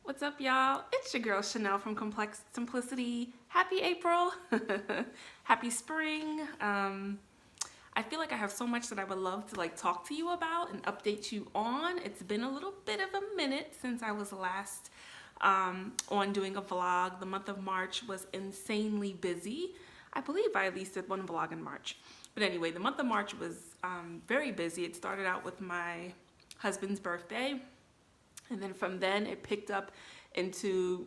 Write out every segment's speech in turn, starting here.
What's up, y'all? It's your girl Chanel from Complex Simplicity. Happy April. Happy spring. I feel like I have so much that I would love to talk to you about and update you on. It's been a little bit of a minute since I was last on doing a vlog. The month of March was insanely busy. I believe I at least did one vlog in March. But anyway, the month of March was very busy. It started out with my husband's birthday. And then from then it picked up into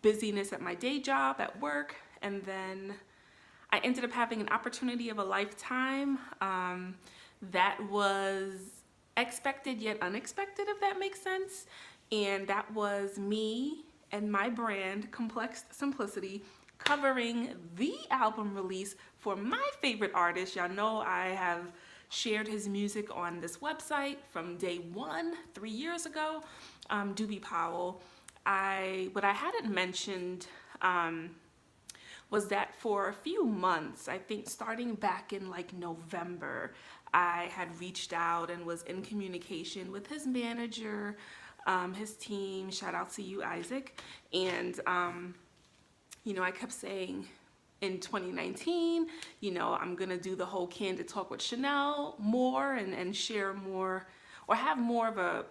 busyness at my day job, at work. And then I ended up having an opportunity of a lifetime that was expected yet unexpected, if that makes sense. And that was me and my brand, Complex Simplicity, covering the album release for my favorite artist. Y'all know I have shared his music on this website from day one, 3 years ago. Doobie Powell. What I hadn't mentioned was that for a few months, I think starting back in November, I had reached out and was in communication with his manager, his team. Shout out to you, Isaac. And I kept saying in 2019, I'm gonna do the whole Candid Talk with Chanel more and share more, or have more of a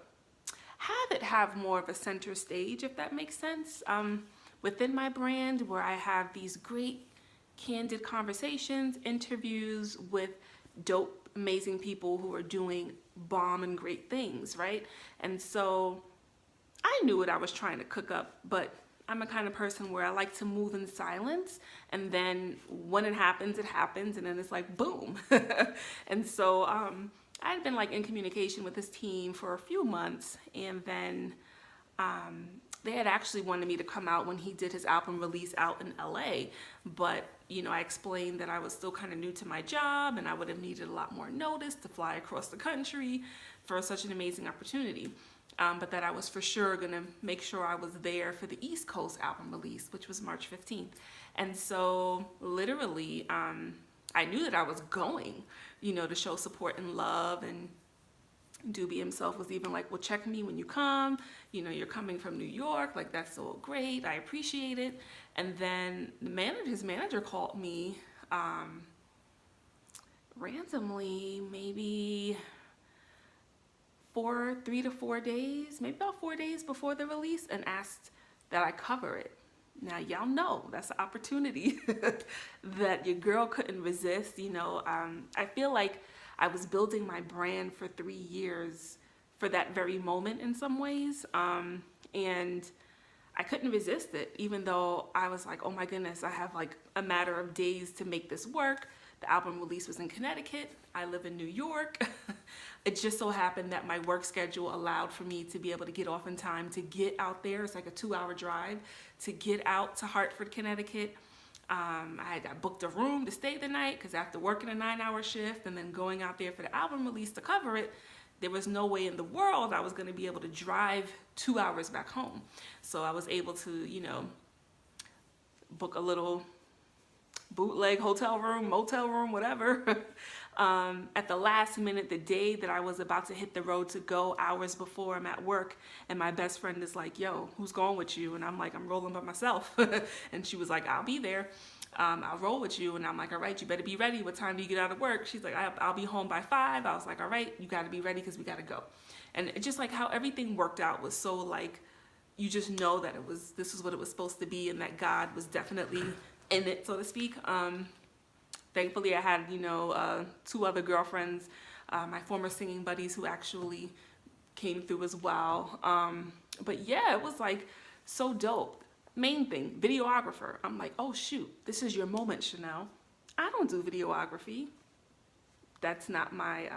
center stage, if that makes sense, within my brand, where I have these great candid conversations, interviews with dope, amazing people who are doing bomb and great things, right? And so I knew what I was trying to cook up, but I'm a kind of person where I like to move in silence, and then when it happens, and then it's like boom. And so I had been in communication with his team for a few months, and then they had actually wanted me to come out when he did his album release out in LA, but I explained that I was still kind of new to my job and I would have needed a lot more notice to fly across the country for such an amazing opportunity. But that I was for sure gonna make sure I was there for the East Coast album release, which was March 15th. And so literally, I knew that I was going, to show support and love. And Doobie himself was even like, well, check me when you come. You're coming from New York. That's so great. I appreciate it. And then his manager called me randomly, maybe 3 to 4 days, maybe about 4 days before the release, and asked that I cover it. Now, y'all know that's an opportunity that your girl couldn't resist. I feel like I was building my brand for 3 years for that very moment in some ways. And I couldn't resist it, even though I was like, oh my goodness, I have a matter of days to make this work. The album release was in Connecticut. I live in New York. It just so happened that my work schedule allowed for me to be able to get off in time to get out there. It's like a 2-hour drive to get out to Hartford, Connecticut. I booked a room to stay the night because after working a 9-hour shift and then going out there for the album release to cover it, there was no way in the world I was going to be able to drive 2 hours back home. So I was able to, book a little bootleg hotel room, motel room, whatever. At the last minute, the day that I was about to hit the road to go, hours before, I'm at work, and my best friend is like, yo, who's going with you? And I'm like, I'm rolling by myself. And she was like, I'll be there. I'll roll with you. And I'm like, all right, you better be ready. What time do you get out of work? She's like, I'll be home by 5. I was like, all right, you got to be ready because we got to go. And it just how everything worked out was so you just know that this is what it was supposed to be, and that God was definitely in it, so to speak. Thankfully, I had 2 other girlfriends, my former singing buddies, who actually came through as well. But yeah, it was so dope. Main thing, videographer. I'm like, oh shoot, this is your moment, Chanel. I don't do videography. That's not my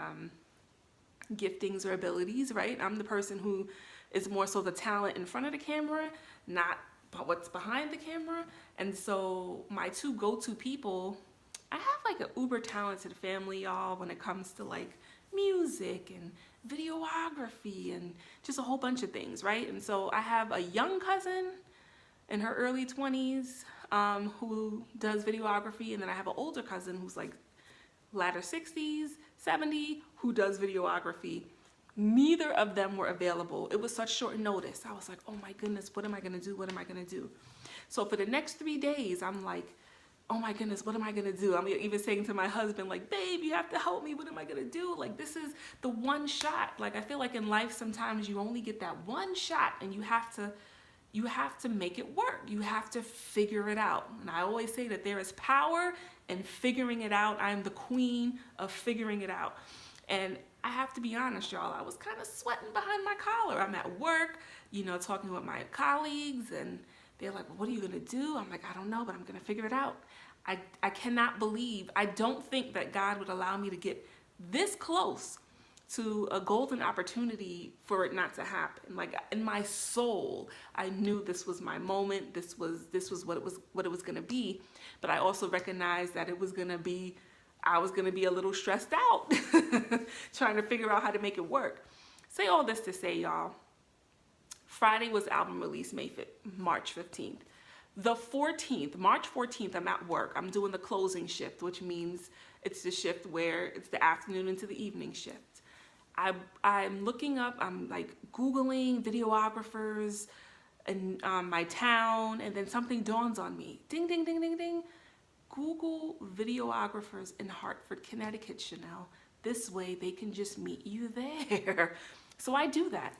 giftings or abilities, right? I'm the person who is more so the talent in front of the camera, not what's behind the camera. And so my 2 go-to people, I have an uber talented family, y'all, when it comes to music and videography and just a whole bunch of things, right? And so I have a young cousin in her early 20s who does videography, and then I have an older cousin who's latter 60s, 70, who does videography Neither of them were available. It was such short notice. I was like, oh my goodness, what am I going to do? What am I going to do? So for the next 3 days, I'm like, oh my goodness, what am I going to do? I'm even saying to my husband, like, babe, you have to help me. What am I going to do? Like, this is the one shot. Like, I feel like in life, sometimes you only get that one shot, and you have to make it work. You have to figure it out. And I always say that there is power in figuring it out. I am the queen of figuring it out. And I have to be honest, y'all, I was kind of sweating behind my collar. I'm at work, talking with my colleagues, and they're like, well, what are you going to do? I'm like, I don't know, but I'm going to figure it out. I cannot believe, I don't think that God would allow me to get this close to a golden opportunity for it not to happen. Like, in my soul, I knew this was my moment. This was what it was going to be. But I also recognized that I was going to be a little stressed out trying to figure out how to make it work. Say all this to say, y'all, Friday was album release, March 15th. The 14th, March 14th, I'm at work. I'm doing the closing shift, which means it's the shift where it's the afternoon into the evening shift. I'm looking up, I'm like Googling videographers in my town, and then something dawns on me. Ding, ding, ding, ding, ding. Google videographers in Hartford, Connecticut, Chanel. This way they can just meet you there. So I do that.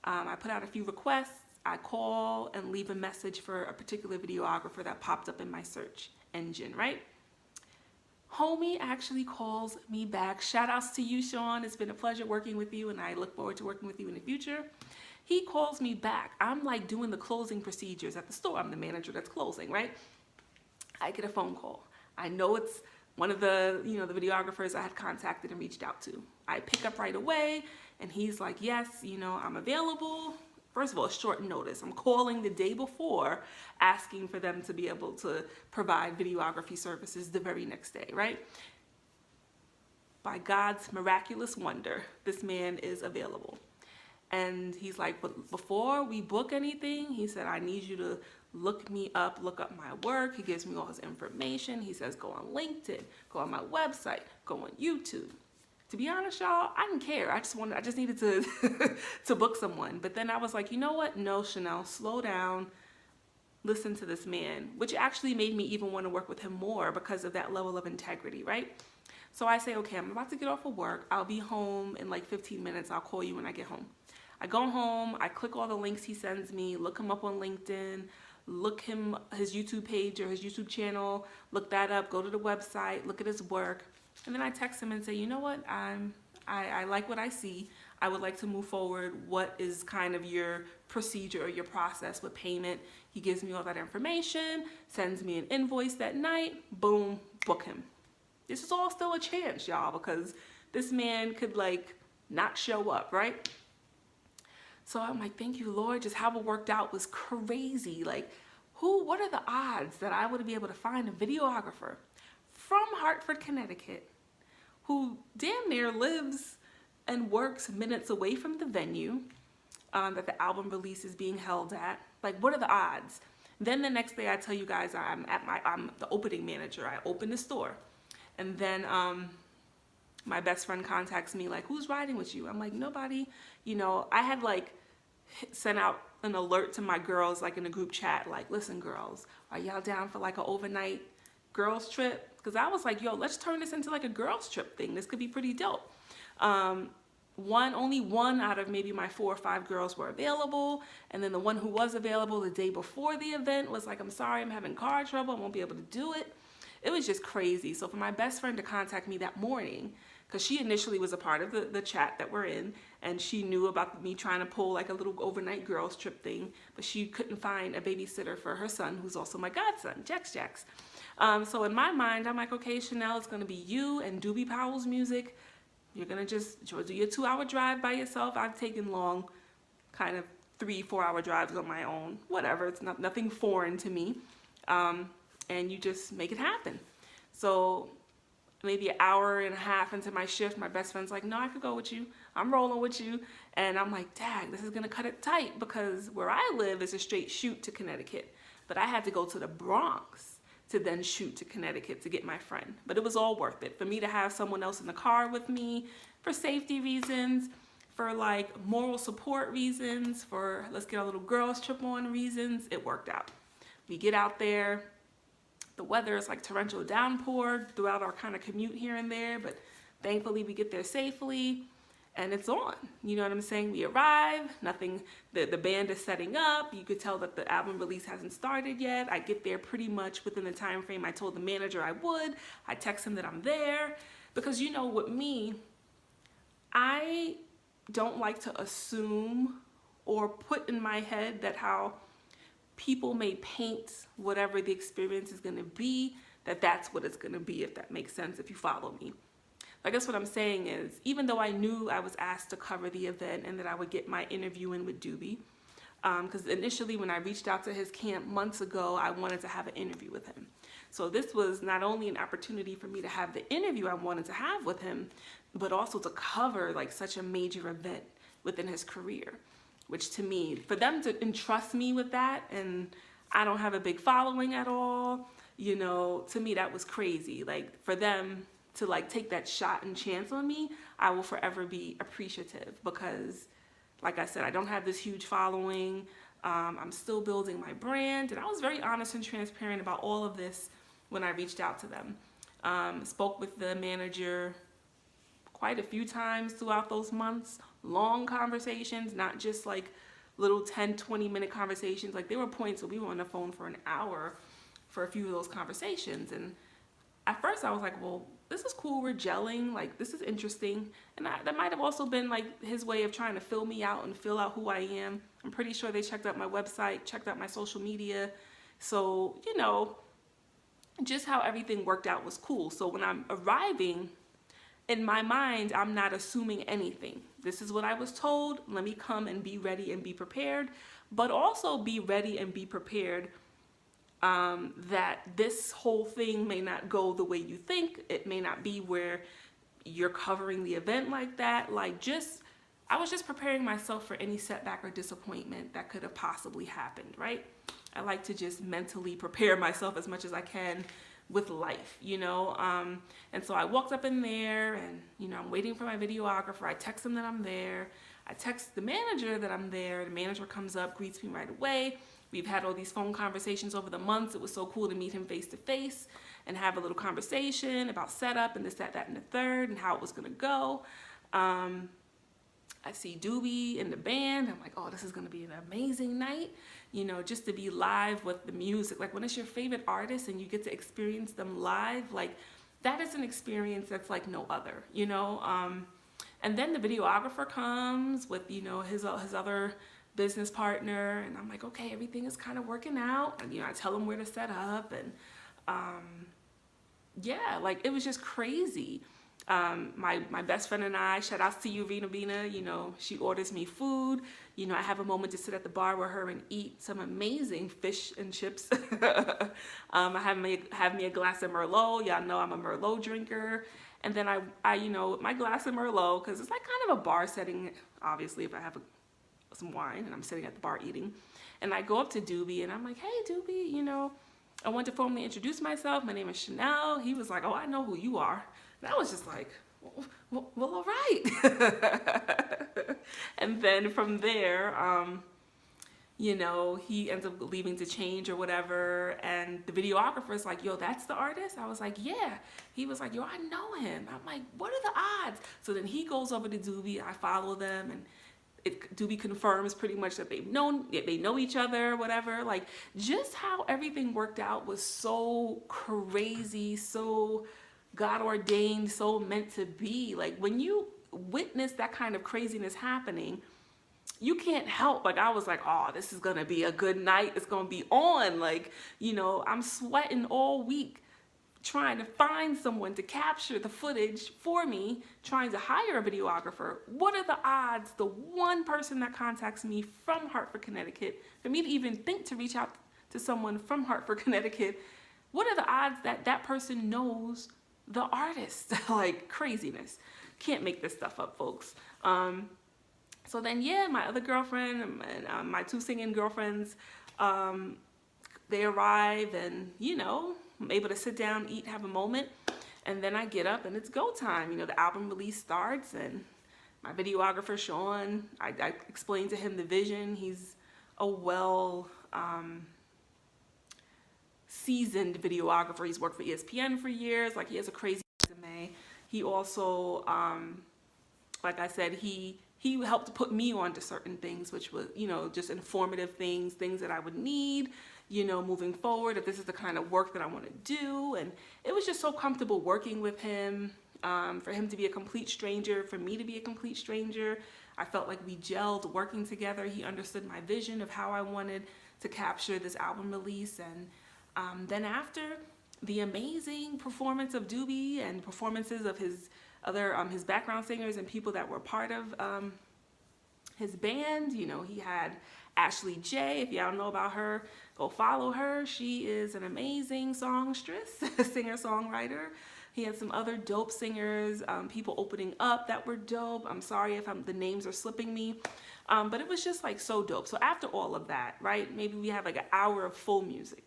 I put out a few requests. I call and leave a message for a particular videographer that popped up in my search engine, right? Homie actually calls me back. Shout outs to you, Sean. It's been a pleasure working with you, and I look forward to working with you in the future. He calls me back. I'm like doing the closing procedures at the store. I'm the manager that's closing, right? I get a phone call. I know it's one of the, the videographers I had contacted and reached out to. I pick up right away, and he's like, yes, I'm available. First of all, short notice. I'm calling the day before asking for them to be able to provide videography services the very next day, right? By God's miraculous wonder, this man is available. And he's like, but before we book anything, he said, I need you to look me up, look up my work. He gives me all his information. He says, go on LinkedIn, go on my website, go on YouTube. To be honest, y'all, I didn't care. I just needed to to book someone. But then I was like, you know what? No, Chanel, slow down. Listen to this man, which actually made me even want to work with him more because of that level of integrity, right? So I say, okay, I'm about to get off of work. I'll be home in like 15 minutes. I'll call you when I get home. I go home. I click all the links he sends me, look him up on LinkedIn, look his YouTube page or his YouTube channel, look that up, go to the website, look at his work. And then I text him and say, you know what, I like what I see. I would like to move forward. What is kind of your procedure or your process with payment? He gives me all that information, sends me an invoice that night, boom, book him. This is all still a chance, y'all, because this man could like not show up, right? So I'm like, thank you, Lord. Just how it worked out was crazy. Like, what are the odds that I would be able to find a videographer from Hartford, Connecticut, who damn near lives and works minutes away from the venue that the album release is being held at? Like, what are the odds? Then the next day I tell you guys I'm the opening manager. I open the store. And then my best friend contacts me like, who's riding with you? I'm like, nobody. I had like sent out an alert to my girls like in a group chat, like, listen, girls, are y'all down for like an overnight girls trip? Because I was like, yo, let's turn this into like a girls trip thing. This could be pretty dope. Only one out of maybe my 4 or 5 girls were available. And then the one who was available the day before the event was like, I'm sorry, I'm having car trouble. I won't be able to do it. It was just crazy. So for my best friend to contact me that morning, because she initially was a part of the chat that we're in, and she knew about me trying to pull like a little overnight girls trip thing, but she couldn't find a babysitter for her son, who's also my godson, Jax. So in my mind, I'm like, okay, Chanel, it's going to be you and Doobie Powell's music. You're going to just do your 2-hour drive by yourself. I've taken long, kind of 3-4 hour drives on my own. Whatever. It's nothing foreign to me. And you just make it happen. So maybe an hour and a half into my shift, my best friend's like, no, I could go with you. I'm rolling with you. And I'm like, dang, this is going to cut it tight, because where I live is a straight shoot to Connecticut. But I had to go to the Bronx to then shoot to Connecticut to get my friend. But it was all worth it. For me to have someone else in the car with me for safety reasons, for like moral support reasons, for let's get our little girls trip on reasons, it worked out. We get out there, the weather is like torrential downpour throughout our kind of commute here and there, but thankfully we get there safely and it's on. You know what I'm saying? We arrive, nothing, the band is setting up. You could tell that the album release hasn't started yet. I get there pretty much within the time frame I told the manager I would. I text him that I'm there because, you know, with me, I don't like to assume or put in my head that how people may paint whatever the experience is going to be, that's what it's going to be, if that makes sense, if you follow me. I guess what I'm saying is, even though I knew I was asked to cover the event and that I would get my interview in with Doobie, because initially when I reached out to his camp months ago, I wanted to have an interview with him. So this was not only an opportunity for me to have the interview I wanted to have with him, but also to cover like such a major event within his career, which to me, for them to entrust me with that, and I don't have a big following at all, you know, to me that was crazy. Like for them to like take that shot and chance on me, I will forever be appreciative because, like I said, I don't have this huge following. I'm still building my brand, and I was very honest and transparent about all of this when I reached out to them. Spoke with the manager quite a few times throughout those months, long conversations, not just like little 10-20 minute conversations. Like there were points where we were on the phone for an hour for a few of those conversations, and at first I was like, well, this is cool, we're gelling, like this is interesting. And that might have also been like his way of trying to fill me out and fill out who I am. I'm pretty sure they checked out my website, checked out my social media. So, you know, just how everything worked out was cool. So when I'm arriving, in my mind, I'm not assuming anything. This is what I was told. Let me come and be ready and be prepared, but also be ready and be prepared that this whole thing may not go the way you think. It may not be where you're covering the event like that. Like I was just preparing myself for any setback or disappointment that could have possibly happened, right? I like to just mentally prepare myself as much as I can with life, you know? And so I walked up in there and, you know, I'm waiting for my videographer. I text him that I'm there. I text the manager that I'm there. The manager comes up, greets me right away. We've had all these phone conversations over the months. It was so cool to meet him face to face and have a little conversation about setup and this, that, and the third, and how it was gonna go. I see Doobie in the band. I'm like, oh, this is gonna be an amazing night. You know, just to be live with the music. Like when it's your favorite artist and you get to experience them live, like that is an experience that's like no other, you know? And then the videographer comes with, you know, his other business partner, and I'm like, okay, everything is kind of working out. And, you know, I tell him where to set up, and yeah, like it was just crazy. My best friend and I, shout outs to you, Vina, you know, she orders me food. You know, I have a moment to sit at the bar with her and eat some amazing fish and chips. I have me a glass of Merlot. Y'all know I'm a Merlot drinker. And then I you know, my glass of Merlot, because it's like kind of a bar setting, obviously, if I have some wine and I'm sitting at the bar eating. And I go up to Doobie and I'm like, hey, Doobie, you know, I want to formally introduce myself. My name is Chanel. He was like, oh, I know who you are. And I was just like, well all right. And then from there, you know, he ends up leaving to change or whatever. And the videographer is like, yo, that's the artist? I was like, yeah. He was like, yo, I know him. I'm like, what are the odds? So then he goes over to Doobie. I follow them, and Doobie confirms pretty much that they know each other, whatever. Like, just how everything worked out was so crazy, so God ordained, so meant to be. Like, when you witness that kind of craziness happening, you can't help. Like, I was like, oh, this is gonna be a good night. It's gonna be on. Like, you know, I'm sweating all week trying to find someone to capture the footage for me, trying to hire a videographer. What are the odds the one person that contacts me from Hartford, Connecticut, for me to even think to reach out to someone from Hartford, Connecticut, what are the odds that that person knows the artist? Like, craziness. Can't make this stuff up, folks. So then, yeah, my other girlfriend and my two singing girlfriends, they arrive, and, you know, I'm able to sit down, eat, have a moment, and then I get up and it's go time. You know, the album release starts, and My videographer, Sean, I explained to him the vision. He's a well seasoned videographer. He's worked for ESPN for years. Like, he has a crazy resume. He also, like I said, he helped put me onto certain things, which was, just informative things that I would need, moving forward, if this is the kind of work that I want to do. And it was just so comfortable working with him, for him to be a complete stranger, for me to be a complete stranger. I felt like we gelled working together. He understood my vision of how I wanted to capture this album release. And then after the amazing performance of Doobie and performances of his other his background singers and people that were part of his band, he had Ashley J. If y'all know about her, go follow her. She is an amazing songstress, singer-songwriter. He had some other dope singers, people opening up that were dope. I'm sorry if the names are slipping me, but it was just like so dope. So after all of that, right, maybe we have like an hour of full music.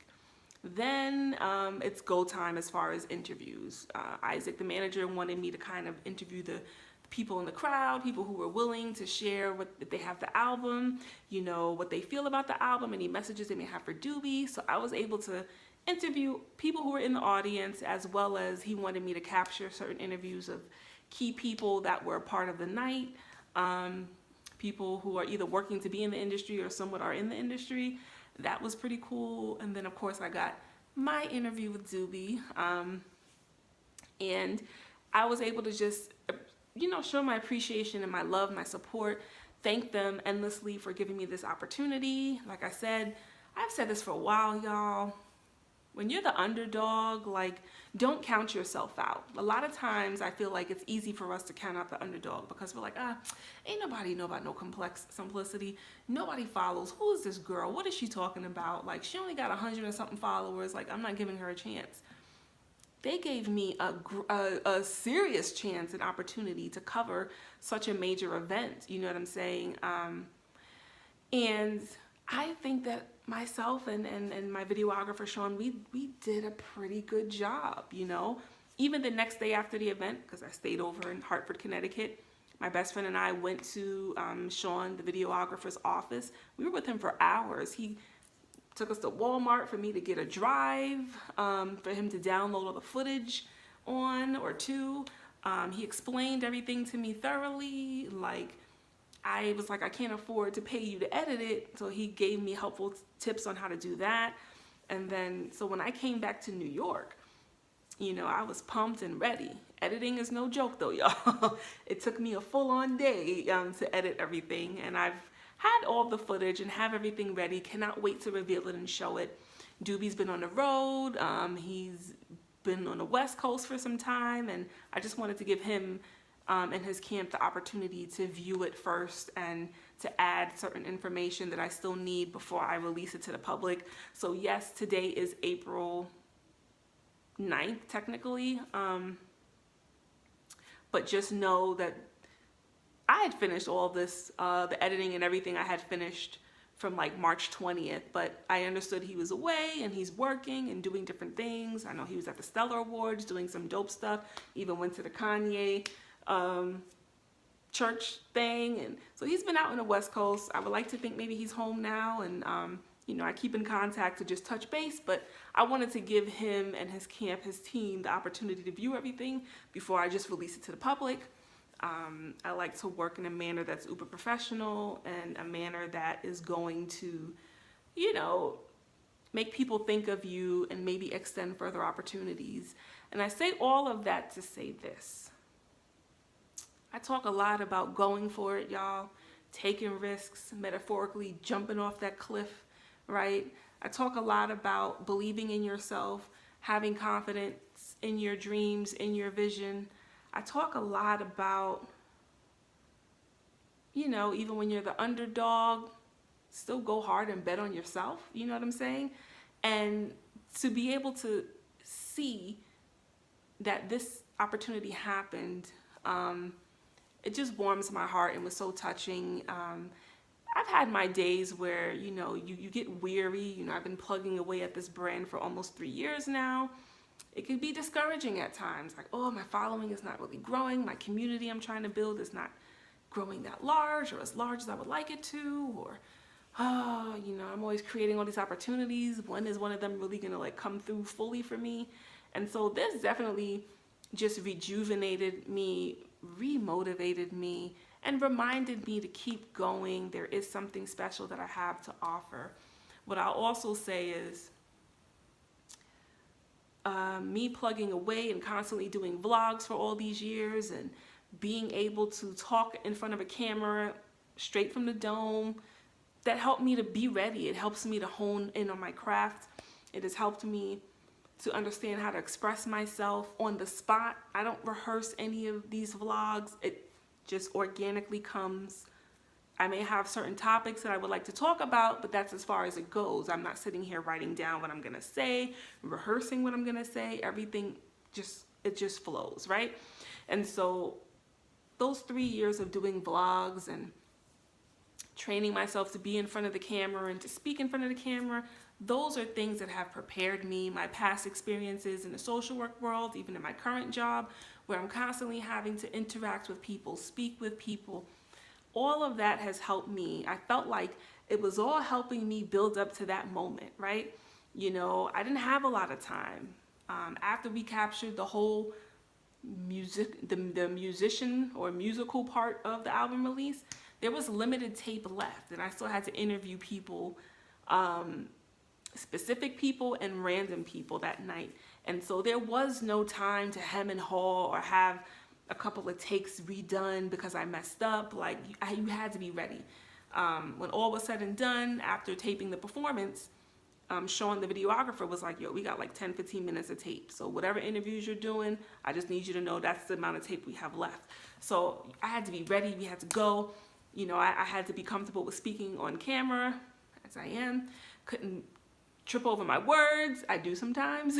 Then it's go time as far as interviews. Isaac, the manager, wanted me to kind of interview the people in the crowd, people who were willing to share what if they have the album, what they feel about the album, any messages they may have for Doobie. So I was able to interview people who were in the audience, as well as he wanted me to capture certain interviews of key people that were a part of the night, people who are either working to be in the industry or somewhat are in the industry. That was pretty cool. And then of course I got my interview with Doobie, and I was able to just show my appreciation and my love, my support, thank them endlessly for giving me this opportunity. Like I said, I've said this for a while, y'all. When you're the underdog, like, don't count yourself out. A lot of times I feel like it's easy for us to count out the underdog because we're like, ain't nobody know about no complex simplicity. Nobody follows. Who is this girl? What is she talking about? Like, she only got 100 and something followers. Like, I'm not giving her a chance. They gave me a serious chance and opportunity to cover such a major event. You know what I'm saying? And I think that myself and my videographer, Sean, we did a pretty good job, Even the next day after the event, because I stayed over in Hartford, Connecticut, my best friend and I went to Sean, the videographer's office. We were with him for hours. He took us to Walmart for me to get a drive, for him to download all the footage on or to. He explained everything to me thoroughly. Like, I was like, I can't afford to pay you to edit it. So he gave me helpful tips on how to do that. And then, so when I came back to New York, I was pumped and ready. Editing is no joke though, y'all. It took me a full-on day to edit everything. And I've had all the footage and have everything ready. Cannot wait to reveal it and show it. Doobie's been on the road. He's been on the West Coast for some time. And I just wanted to give him and his camp the opportunity to view it first and to add certain information that I still need before I release it to the public. So yes, today is April 9th technically, but just know that I had finished all this, the editing and everything I had finished from like March 20th, but I understood he was away and he's working and doing different things. I know he was at the Stellar Awards doing some dope stuff, even went to the Kanye church thing, and so he's been out on the West Coast. I would like to think maybe he's home now, and I keep in contact to just touch base, but I wanted to give him and his camp, his team, the opportunity to view everything before I just release it to the public. I like to work in a manner that's uber professional and a manner that is going to, make people think of you and maybe extend further opportunities. And I say all of that to say this. I talk a lot about going for it, y'all, taking risks, metaphorically jumping off that cliff, right? I talk a lot about believing in yourself, having confidence in your dreams, in your vision. I talk a lot about, even when you're the underdog, still go hard and bet on yourself, you know what I'm saying? And to be able to see that this opportunity happened, it just warms my heart and was so touching. I've had my days where, you get weary. I've been plugging away at this brand for almost 3 years now. It can be discouraging at times. Like, oh, my following is not really growing. My community I'm trying to build is not growing that large or as large as I would like it to, or I'm always creating all these opportunities. When is one of them really gonna like come through fully for me? And so this definitely just rejuvenated me, remotivated me, and reminded me to keep going. There is something special that I have to offer. What I'll also say is me plugging away and constantly doing vlogs for all these years and being able to talk in front of a camera straight from the dome, that helped me to be ready. It helps me to hone in on my craft. It has helped me to understand how to express myself on the spot. I don't rehearse any of these vlogs. It just organically comes. I may have certain topics that I would like to talk about, but that's as far as it goes. I'm not sitting here writing down what I'm gonna say, rehearsing what I'm gonna say. Everything it just flows, right? And so those 3 years of doing vlogs and training myself to be in front of the camera and to speak in front of the camera, those are things that have prepared me. My past experiences in the social work world, even in my current job, where I'm constantly having to interact with people, speak with people, all of that has helped me. I felt like it was all helping me build up to that moment, right? I didn't have a lot of time. After we captured the whole the musician or musical part of the album release, there was limited tape left, and I still had to interview people, specific people and random people that night. And so there was no time to hem and haw or have a couple of takes redone because I messed up. Like, you had to be ready. When all was said and done, after taping the performance, Sean, the videographer, was like, yo, we got like 10, 15 minutes of tape. So whatever interviews you're doing, I just need you to know that's the amount of tape we have left. So I had to be ready. We had to go. I had to be comfortable with speaking on camera, as I am. Couldn't trip over my words. I do sometimes.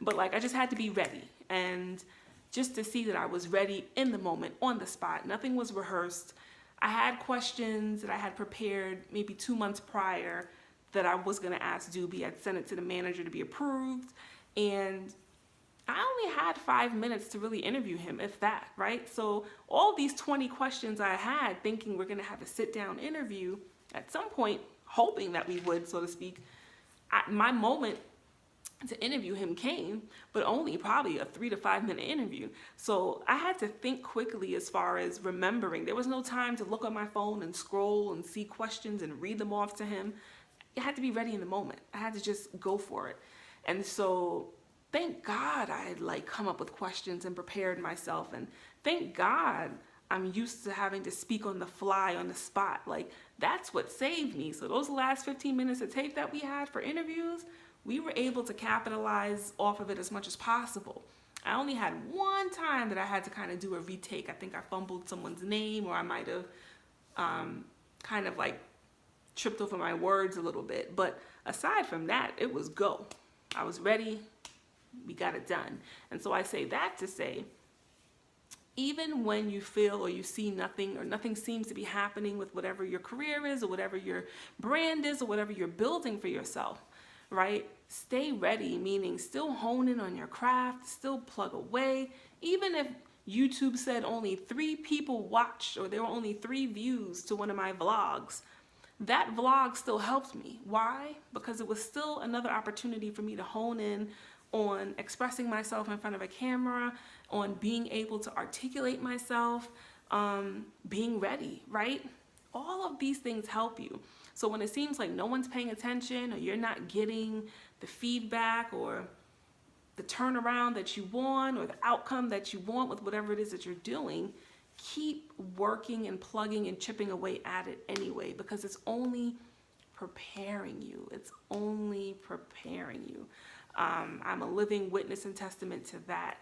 But I just had to be ready. And just to see that I was ready in the moment, on the spot. Nothing was rehearsed. I had questions that I had prepared maybe 2 months prior that I was going to ask Doobie. I'd sent it to the manager to be approved. And I only had 5 minutes to really interview him, if that, right? So all these 20 questions I had, thinking we're going to have a sit-down interview at some point, hoping that we would, so to speak, my moment to interview him came, but only probably a 3 to 5 minute interview. So I had to think quickly as far as remembering. There was no time to look on my phone and scroll and see questions and read them off to him. I had to be ready in the moment. I had to just go for it. And so thank God I had come up with questions and prepared myself. And thank God I'm used to having to speak on the fly, on the spot. That's what saved me. So those last 15 minutes of tape that we had for interviews, we were able to capitalize off of it as much as possible. I only had one time that I had to kind of do a retake. I think I fumbled someone's name, or I might have kind of tripped over my words a little bit. But aside from that, it was go. I was ready. We got it done. And so I say that to say, even when you feel or you see nothing, or nothing seems to be happening with whatever your career is, or whatever your brand is, or whatever you're building for yourself, right? Stay ready, meaning still hone in on your craft, still plug away. Even if YouTube said only 3 people watched, or there were only 3 views to one of my vlogs, that vlog still helped me. Why? Because it was still another opportunity for me to hone in on expressing myself in front of a camera, on being able to articulate myself, being ready, right? All of these things help you. So when it seems like no one's paying attention, or you're not getting the feedback or the turnaround that you want, or the outcome that you want with whatever it is that you're doing, keep working and plugging and chipping away at it anyway, because it's only preparing you. It's only preparing you. I'm a living witness and testament to that.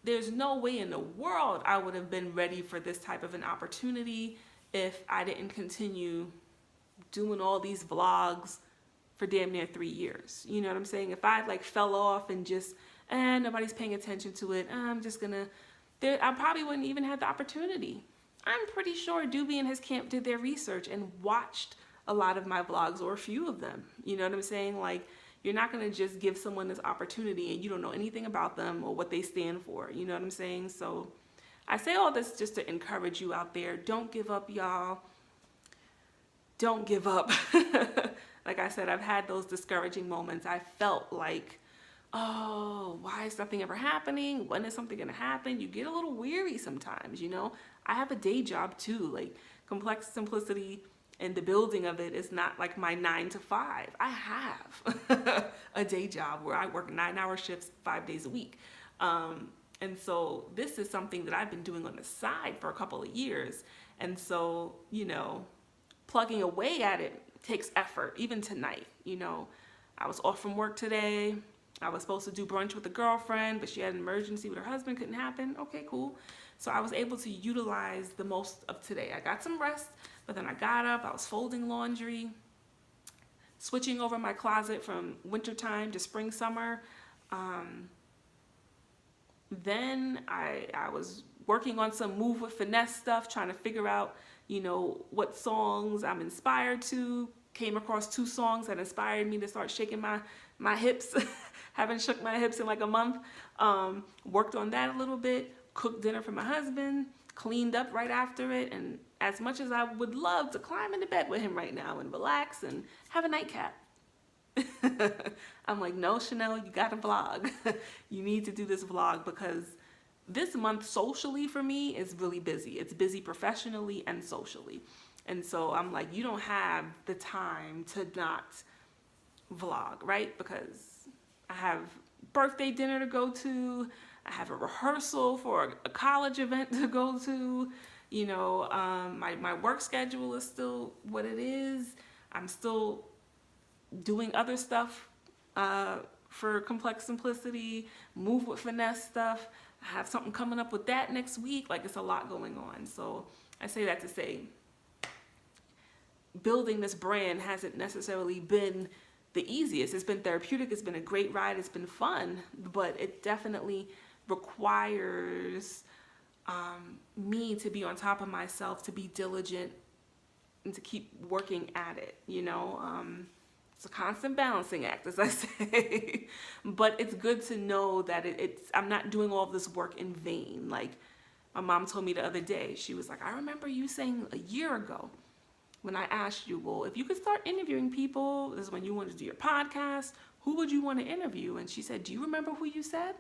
There's no way in the world I would have been ready for this type of an opportunity if I didn't continue doing all these vlogs for damn near 3 years. You know what I'm saying? If I fell off and just, nobody's paying attention to it, I'm just gonna, I probably wouldn't even have the opportunity. I'm pretty sure Doobie and his camp did their research and watched a lot of my vlogs, or a few of them. You know what I'm saying? You're not gonna just give someone this opportunity and you don't know anything about them or what they stand for. You know what I'm saying? So I say all this just to encourage you out there. Don't give up, y'all. Don't give up. Like I said, I've had those discouraging moments. I felt like, oh, why is nothing ever happening? When is something going to happen? You get a little weary sometimes, you know? I have a day job too. Like, Complex Simplicity and the building of it is not like my 9 to 5. I have a day job where I work 9-hour shifts 5 days a week. And so this is something that I've been doing on the side for a couple of years. And so, you know, plugging away at it takes effort. Even tonight, you know, I was off from work today. I was supposed to do brunch with a girlfriend, but she had an emergency with her husband, couldn't happen. Okay, cool. So I was able to utilize the most of today. I got some rest, but then I got up, I was folding laundry, switching over my closet from wintertime to spring, summer. Then I was working on some Move with Finesse stuff, trying to figure out, you know, what songs I'm inspired to. Came across 2 songs that inspired me to start shaking my hips. Haven't shook my hips in like a month. Worked on that a little bit, cooked dinner for my husband, cleaned up right after it. And as much as I would love to climb into bed with him right now and relax and have a nightcap, I'm like, no, Chanel, you gotta vlog. You need to do this vlog because this month socially for me is really busy. It's busy professionally and socially. And so I'm like, you don't have the time to not vlog, right? Because I have birthday dinner to go to. I have a rehearsal for a college event to go to. You know, my work schedule is still what it is. I'm still doing other stuff for Complex Simplicity, Move with Finesse stuff. I have something coming up with that next week. Like, it's a lot going on. So I say that to say, building this brand hasn't necessarily been the easiest. It's been therapeutic. It's been a great ride. It's been fun, but it definitely requires me to be on top of myself, to be diligent, and to keep working at it, you know? It's a constant balancing act, as I say. But it's good to know that I'm not doing all of this work in vain. Like, my mom told me the other day, she was like, I remember you saying a year ago when I asked you, well, if you could start interviewing people, this is when you wanted to do your podcast, who would you want to interview? And she said, do you remember who you said?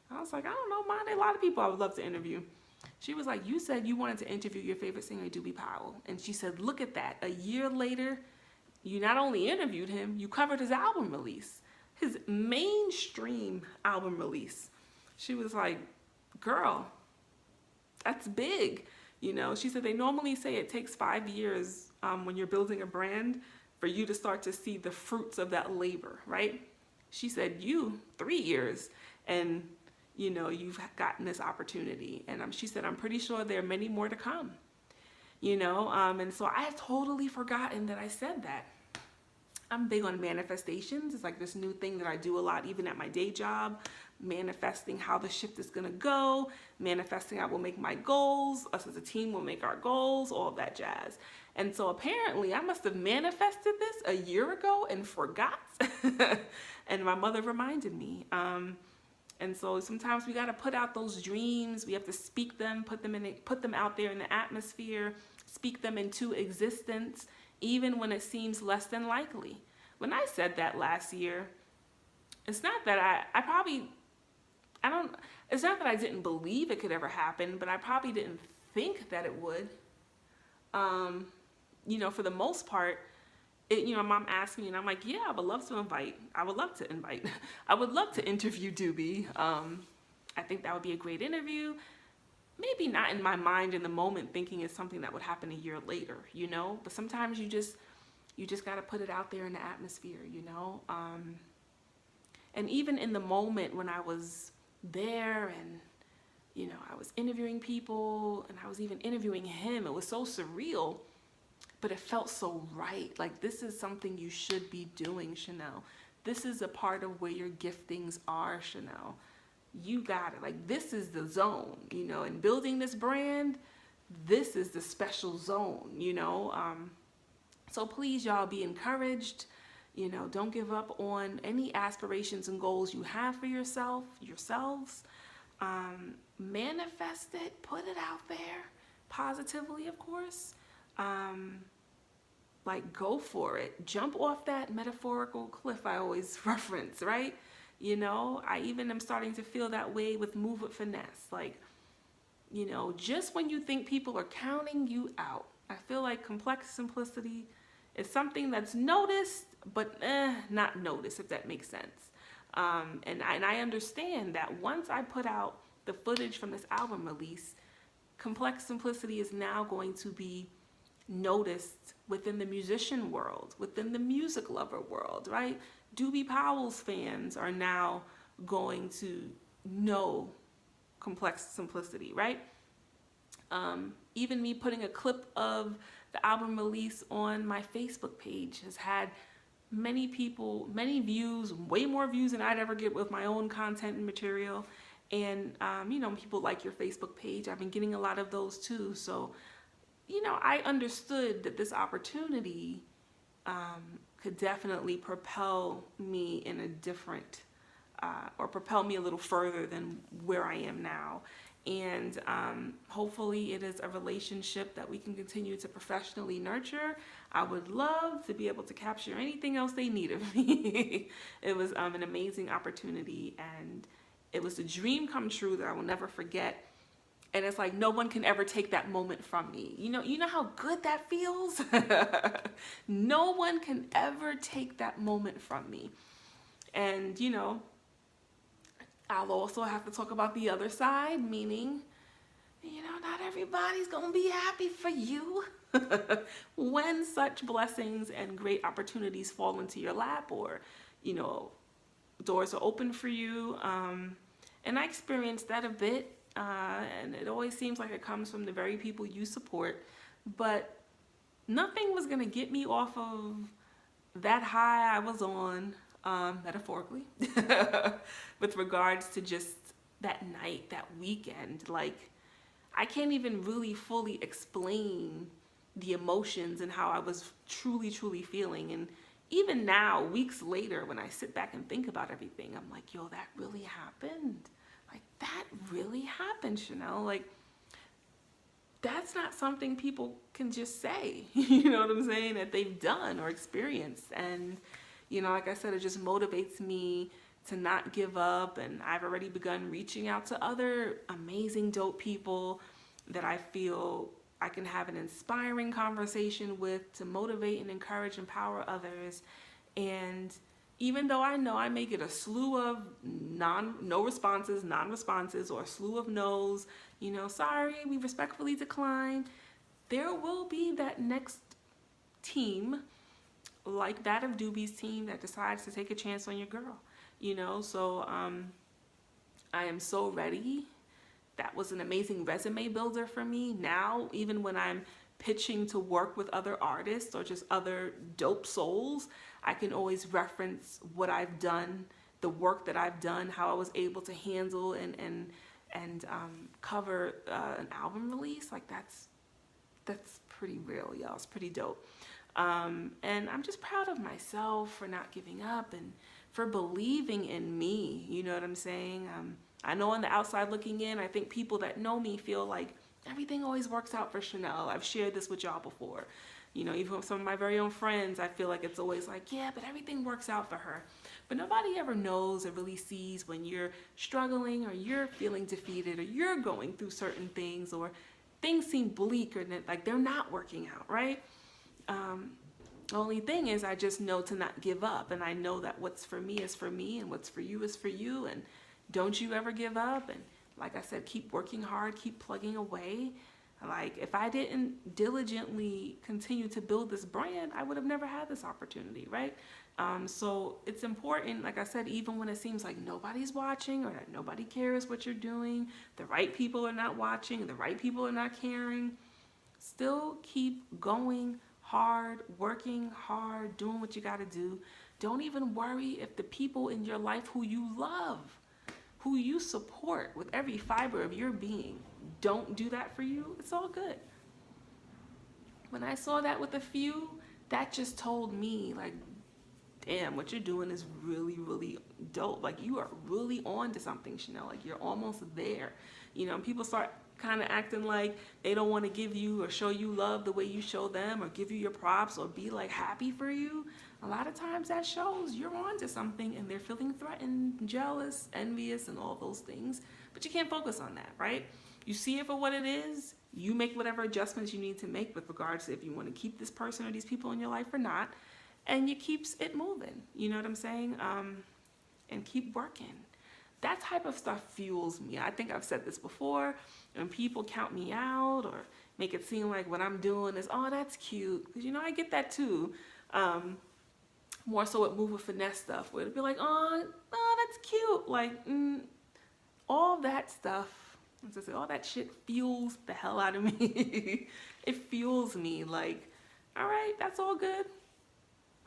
I was like, I don't know, Mom. There are a lot of people I would love to interview. She was like, you said you wanted to interview your favorite singer, Doobie Powell. And she said, look at that. A year later, you not only interviewed him, you covered his album release, his mainstream album release. She was like, girl, that's big. You know, she said they normally say it takes 5 years when you're building a brand for you to start to see the fruits of that labor, right? She said, 3 years, and you know, you've gotten this opportunity. And she said, I'm pretty sure there are many more to come, you know? And so I had totally forgotten that I said that. I'm big on manifestations. It's like this new thing that I do a lot, even at my day job, manifesting how the shift is gonna go, manifesting I will make my goals, us as a team will make our goals, all of that jazz. And so apparently I must have manifested this a year ago and forgot. And my mother reminded me. And so sometimes we got to put out those dreams. We have to speak them, put them out there in the atmosphere, speak them into existence, even when it seems less than likely. When I said that last year, it's not that it's not that I didn't believe it could ever happen, but I probably didn't think that it would. You know, for the most part, you know, Mom asked me, and I'm like, yeah, I would love to invite. I would love to interview Doobie. I think that would be a great interview. Maybe not in my mind in the moment thinking it's something that would happen a year later, you know? But sometimes you just got to put it out there in the atmosphere, you know? And even in the moment when I was there and, you know, I was interviewing people and I was even interviewing him, it was so surreal. But it felt so right. Like, this is something you should be doing, Chanel. This is a part of where your giftings are, Chanel. You got it. Like, this is the zone, you know, and building this brand, this is the special zone, you know. So please, y'all, be encouraged. You know, don't give up on any aspirations and goals you have for yourselves. Manifest it, put it out there positively, of course. Like, go for it. Jump off that metaphorical cliff I always reference, right? I even am starting to feel that way with Move with Finesse. Like, just when you think people are counting you out, I feel like complex simplicity is something that's noticed, but not noticed, if that makes sense. And I understand that once I put out the footage from this album release, complex simplicity is now going to be noticed within the musician world, within the music lover world, right? Doobie Powell's fans are now going to know complex simplicity, right? Even me putting a clip of the album release on my Facebook page has had many people, many views, way more views than I'd ever get with my own content and material. And, people like your Facebook page. I've been getting a lot of those too. So, I understood that this opportunity could definitely propel me in a different, or propel me a little further than where I am now. And hopefully it is a relationship that we can continue to professionally nurture. I would love to be able to capture anything else they need of me. It was an amazing opportunity, and it was a dream come true that I will never forget. And it's like no one can ever take that moment from me. You know how good that feels? No one can ever take that moment from me. And, I'll also have to talk about the other side, meaning, not everybody's going to be happy for you when such blessings and great opportunities fall into your lap, or, doors are open for you. And I experienced that a bit. And it always seems like it comes from the very people you support, but nothing was going to get me off of that high I was on, metaphorically, with regards to just that night, that weekend. Like, I can't even really fully explain the emotions and how I was truly, truly feeling. And even now, weeks later, when I sit back and think about everything, I'm like, yo, that really happened. Like, that really happened, Chanel. Like, that's not something people can just say, you know what I'm saying, that they've done or experienced. And, like I said, it just motivates me to not give up. And I've already begun reaching out to other amazing, dope people that I feel I can have an inspiring conversation with to motivate and encourage, empower others. And even though I know I may get a slew of no responses, non-responses, or a slew of no's, sorry, we respectfully decline, there will be that next team, like that of Doobie's team, that decides to take a chance on your girl, So I am so ready. That was an amazing resume builder for me. Now, even when I'm pitching to work with other artists or just other dope souls, I can always reference what I've done, the work that I've done, how I was able to handle and cover an album release. Like, that's pretty real, y'all. It's pretty dope. And I'm just proud of myself for not giving up and for believing in me. You know what I'm saying? I know on the outside looking in, I think people that know me feel like everything always works out for Chanel. I've shared this with y'all before. Even with some of my very own friends, I feel like it's always like, yeah, but everything works out for her. But nobody ever knows or really sees when you're struggling or you're feeling defeated or you're going through certain things or things seem bleak or like they're not working out, right? The only thing is I just know to not give up. And I know that what's for me is for me and what's for you is for you. And don't you ever give up. And like I said, keep working hard, keep plugging away. Like, if I didn't diligently continue to build this brand, I would have never had this opportunity, right? So it's important, like I said, even when it seems like nobody's watching or that nobody cares what you're doing, the right people are not watching, the right people are not caring, still keep going hard, working hard, doing what you got to do. Don't even worry if the people in your life who you love, who you support with every fiber of your being, don't do that for you. It's all good. When I saw that with a few, that just told me, like, damn, what you're doing is really, really dope. Like, you are really on to something, Chanel. Like, you're almost there. You know, people start kind of acting like they don't want to give you or show you love the way you show them, or give you your props, or be like happy for you. A lot of times that shows you're on to something, and they're feeling threatened, jealous, envious, and all those things. But you can't focus on that, right? You see it for what it is. You make whatever adjustments you need to make with regards to if you want to keep this person or these people in your life or not, and you keeps it moving. You know what I'm saying? And keep working. That type of stuff fuels me. I think I've said this before. When people count me out or make it seem like what I'm doing is, oh, that's cute. Because, you know, I get that too. More so with Move with Finesse stuff, where it'd be like, oh, that's cute. Like, all that stuff, all that shit fuels the hell out of me. It fuels me. Like, all right, that's all good.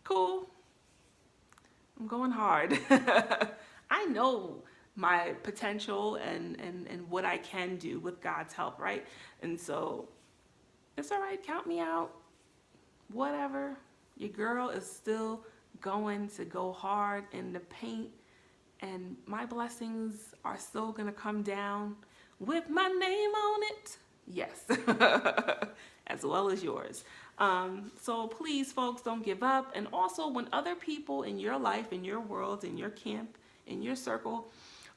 Cool. I'm going hard. I know my potential and what I can do with God's help, right? And so it's all right. Count me out. Whatever. Your girl is still going to go hard in the paint, and my blessings are still going to come down with my name on it. Yes. As well as yours. So please, folks, don't give up. And also, when other people in your life, in your world, in your camp, in your circle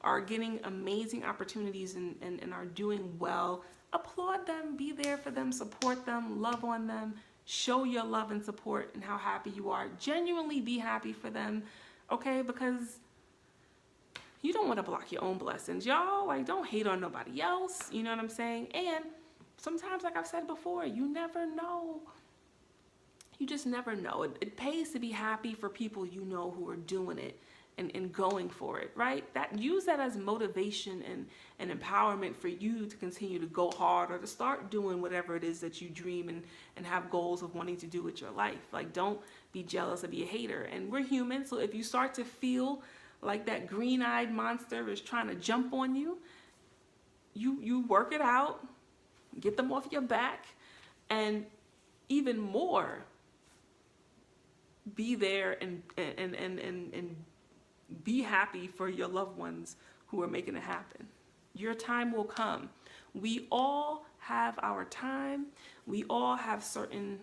are getting amazing opportunities and are doing well, applaud them, be there for them, support them, love on them, show your love and support and how happy you are. Genuinely be happy for them, okay? Because you don't want to block your own blessings, y'all. Like, don't hate on nobody else, you know what I'm saying? And sometimes, like I've said before, you never know. You just never know. It pays to be happy for people you know who are doing it and going for it, right? Use that as motivation and empowerment for you to continue to go hard or to start doing whatever it is that you dream and have goals of wanting to do with your life. Like, don't be jealous or be a hater. And we're human, so if you start to feel like that green-eyed monster is trying to jump on you, you work it out, get them off your back, and even more, be there and be happy for your loved ones who are making it happen. Your time will come. We all have our time. We all have certain,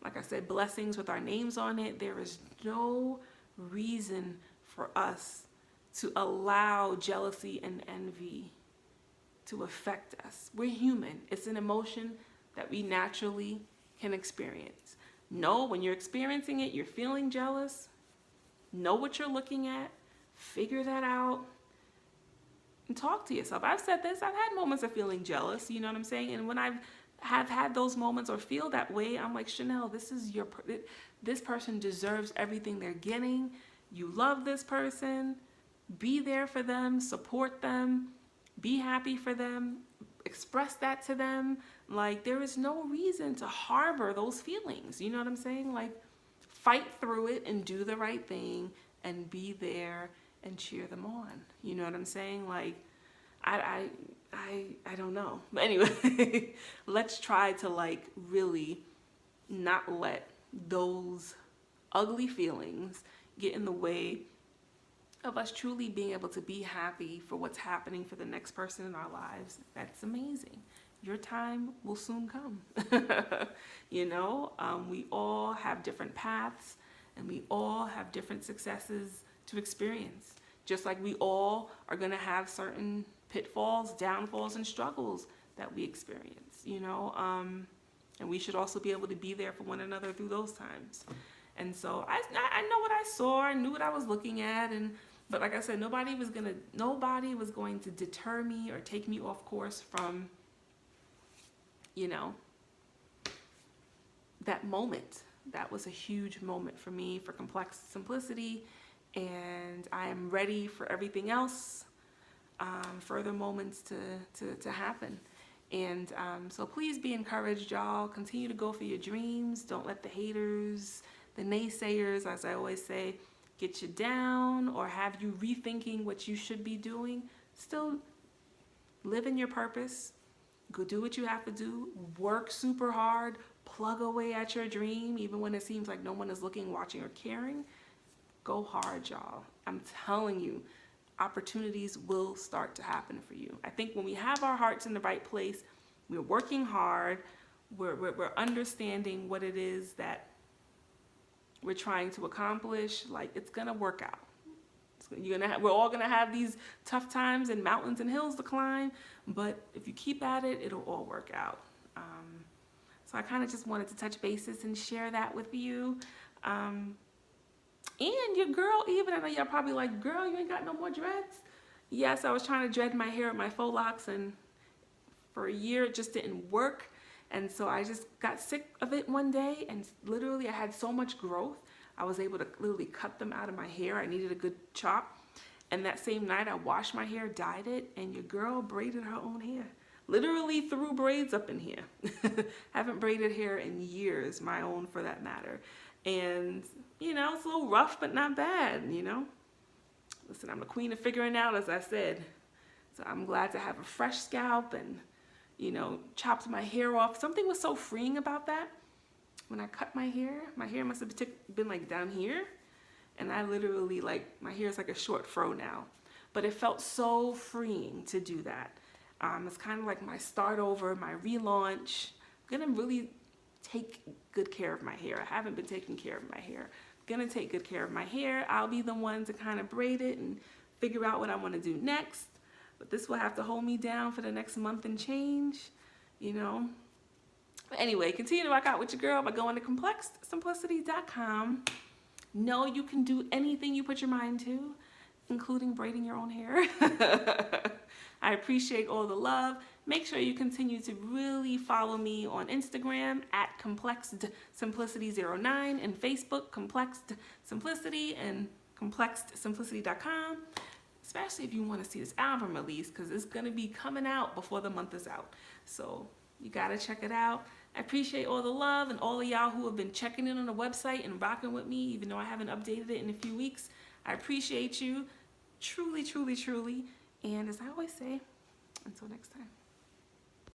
like I said, blessings with our names on it. There is no reason for us to allow jealousy and envy to affect us. We're human. It's an emotion that we naturally can experience. Know when you're experiencing it, you're feeling jealous. Know what you're looking at. Figure that out. And talk to yourself. I've said this. I've had moments of feeling jealous. You know what I'm saying? And when have had those moments or feel that way, I'm like, Chanel, this person deserves everything they're getting. You love this person. Be there for them. Support them. Be happy for them. Express that to them. Like, there is no reason to harbor those feelings. You know what I'm saying? Like, fight through it and do the right thing and be there and cheer them on. You know what I'm saying? Like, I don't know. But anyway, let's try to, like, really not let those ugly feelings get in the way of us truly being able to be happy for what's happening for the next person in our lives. That's amazing. Your time will soon come. You know, we all have different paths and we all have different successes to experience. Just like we all are going to have certain pitfalls, downfalls, and struggles that we experience, you know, and we should also be able to be there for one another through those times. And so I know what I saw, I knew what I was looking at, but like I said, nobody was going to deter me or take me off course from, you know, that moment. That was a huge moment for me, for Complex Simplicity, and I am ready for everything else, further moments to happen. And so please be encouraged, y'all. Continue to go for your dreams. Don't let the haters, the naysayers, as I always say, get you down or have you rethinking what you should be doing. Still live in your purpose. Go do what you have to do. Work super hard. plug away at your dream, even when it seems like no one is looking, watching, or caring. Go hard, y'all. I'm telling you, opportunities will start to happen for you. I think when we have our hearts in the right place, we're working hard, we're understanding what it is that we're trying to accomplish, like, it's gonna work out. We're all gonna have these tough times and mountains and hills to climb, but if you keep at it, it'll all work out. So I kind of just wanted to touch bases and share that with you. And your girl, even, I know y'all probably like, girl, you ain't got no more dreads. Yes, I was trying to dread my hair with my faux locks, and for a year it just didn't work. And so I just got sick of it one day, and literally I had so much growth, I was able to literally cut them out of my hair. I needed a good chop. And that same night I washed my hair, dyed it, and your girl braided her own hair. Literally threw braids up in here. Haven't braided hair in years, my own for that matter. And, you know, it's a little rough, but not bad, you know. Listen, I'm the queen of figuring out, as I said. So I'm glad to have a fresh scalp and, you know, chopped my hair off. Something was so freeing about that. When I cut my hair must have been like down here. And I literally, like, my hair is like a short fro now. But it felt so freeing to do that. It's kind of like my start over, my relaunch. I'm gonna really take good care of my hair. I haven't been taking care of my hair. I'm gonna take good care of my hair. I'll be the one to kind of braid it and figure out what I want to do next. But this will have to hold me down for the next month and change, you know. But anyway, continue to rock out with your girl by going to complexedsimplicity.com. Know you can do anything you put your mind to, including braiding your own hair. I appreciate all the love. Make sure you continue to really follow me on Instagram at complexedsimplicity09 and Facebook Complexed Simplicity and complexedsimplicity.com. Especially if you want to see this album release, because it's going to be coming out before the month is out. So you got to check it out. I appreciate all the love and all of y'all who have been checking in on the website and rocking with me, even though I haven't updated it in a few weeks. I appreciate you truly, truly, truly. And as I always say, until next time.